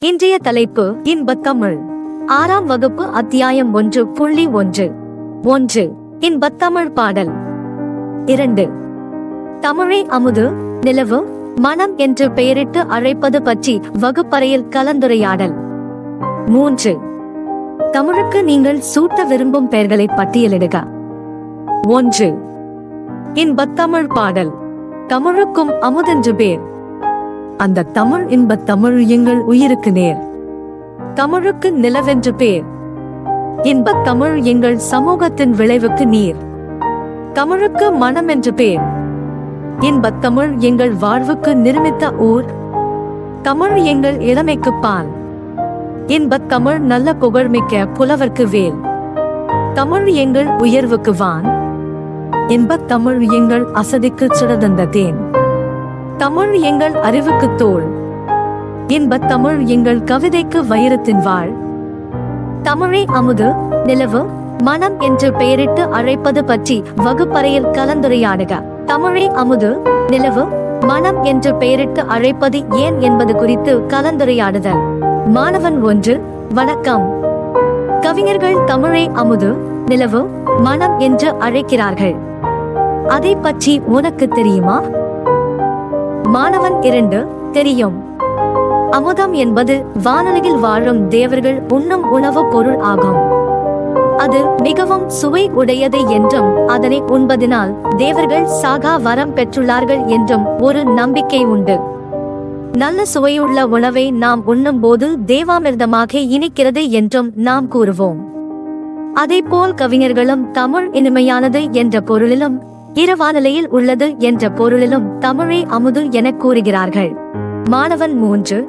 இன்றைய தலைப்பு இன்பத்தமிழ். 6ஆம் வகுப்பு அத்தியாயம் 1.1. 1. இன்பத்தமிழ் பாடல். 2. தமிழை அமுது, நிலவு, மனம் என்று பெயரிட்டு அழைப்பது பற்றி வகுப்பறையில் கலந்துரையாடல். 3. தமிழுக்கு நீங்கள் சூட்ட விரும்பும் பெயர்களை பட்டியலிடுக. 1. இன்பத்தமிழ் பாடல். தமிழுக்கும் அமுதென்று பேர். அந்த தமிழ் இன்பத் தமிழ் எங்கள் உயிருக்கு நேர். தமிழுக்கு நிலவென்று பேர். இன்பத் தமிழ் எங்கள் சமூகத்தின் விளைவுக்கு நீர். தமிழுக்கு மனம் என்று பேர். இன்பத் தமிழ் எங்கள் வாழ்வுக்கு நிர்மித்த ஊர். தமிழ் எங்கள் இளமைக்கு பால். இன்பத் தமிழ் நல்ல புகழ்மிக்க புலவர்க்கு வேல். தமிழ் எங்கள் உயர்வுக்கு வான். இன்பத் தமிழ் எங்கள் அசதிக்கு சுடதந்த தேன். தமிழ் எங்கள் அறிவுக்கு தோள். இன்பத் தமிழ் எங்கள் கவிதைக்கு வைரத்தின் வாழ். தமிழை அமுது, நிலவு, மனம் என்று பெயரிட்டு அழைப்பது பற்றி வகுப்பறையில் கலந்துரையாடுக. தமிழை அமுது, நிலவு, மனம் என்று பெயரிட்டு அழைப்பது ஏன் என்பது குறித்து கலந்துரையாடுதல். மாணவன் 1. வணக்கம். கவிஞர்கள் தமிழை அமுது, நிலவு, மனம் என்று அழைக்கிறார்கள். அதை பற்றி உனக்கு தெரியுமா? மாணவன் 2. தெரியும். அமுதம் என்பது வானொலியில் வாழும் தேவர்கள் உண்ணும் உணவு பொருள் ஆகும். அது மிகவும் சுவை உடையது என்றும் அதனை உண்பதினால் தேவர்கள் சாகா வரம் பெற்றுள்ளார்கள் என்றும் ஒரு நம்பிக்கை உண்டு. நல்ல சுவையுள்ள உணவை நாம் உண்ணும் போது தேவாமிர்தமாக இனிக்கிறது என்றும் நாம் கூறுவோம். அதேபோல் கவிஞர்களும் தமிழ் இனிமையானது என்ற பொருளிலும் இரவாநிலையில் உள்ளது என்ற பொருளிலும் தமிழை அமுது என கூறுகிறார்கள். மாணவன் 3.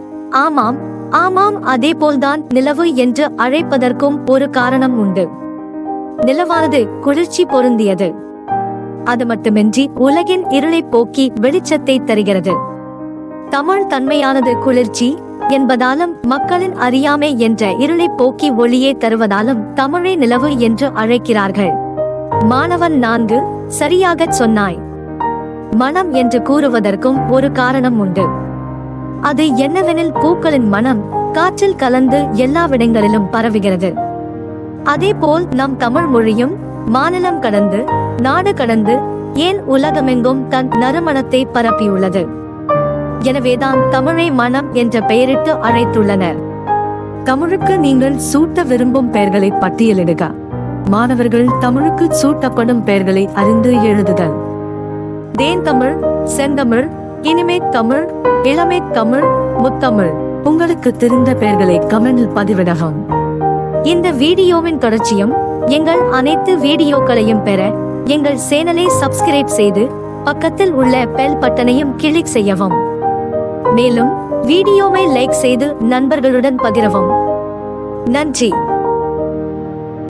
ஆமாம், ஆமாம், அதேபோல்தான் நிலவு என்று அழைப்பதற்கும் ஒரு காரணம் உண்டு. நிலவானது குளிர்ச்சி பொருந்தியது. அது மட்டுமின்றி உலகின் இருளை போக்கி வெளிச்சத்தை தருகிறது. தமிழ் தன்மையானது குளிர்ச்சி என்பதாலும் மக்களின் அறியாமை என்ற இருளை போக்கி ஒளியை தருவதாலும் தமிழை நிலவு என்று அழைக்கிறார்கள். மாணவன் 4. சரியாகச் சொன்னாய். மனம் என்று கூறுவதற்கும் ஒரு காரணம் உண்டு. அது என்னவெனில் பூக்களின் மனம் காற்றில் கலந்து எல்லாவிடங்களிலும் பரவுகிறது. அதேபோல் நம் தமிழ் மொழியும் மாநிலம் கடந்து, நாடு கடந்து, ஏன் உலகமெங்கும் தன் நறுமணத்தை பரப்பியுள்ளது. எனவேதான் தமிழை மனம் என்ற பெயரிட்டு அழைத்துள்ளனர். தமிழுக்கு நீங்கள் சூட்ட விரும்பும் பெயர்களை பட்டியலிடுக. மாணவர்கள் தமிழுக்கு சூட்டப்படும் பெயர்களை அறிந்து எழுதுதல். தேன் தமிழ், செந்தமிழ், இனிமை தமிழ், இளமை தமிழ், முத்தமிழ். உங்களுக்கு தெரிந்த பெயர்களை கமெண்டில் பதிவிடவும். இந்த வீடியோவின் தொடர்ச்சியும் எங்கள் அனைத்து வீடியோக்களையும் பெற எங்கள் சேனலை சப்ஸ்கிரைப் செய்து பக்கத்தில் உள்ள பெல் பட்டனையும் கிளிக் செய்யவும். மேலும் வீடியோவை லைக் செய்து நண்பர்களுடன் பகிரவும். நன்றி.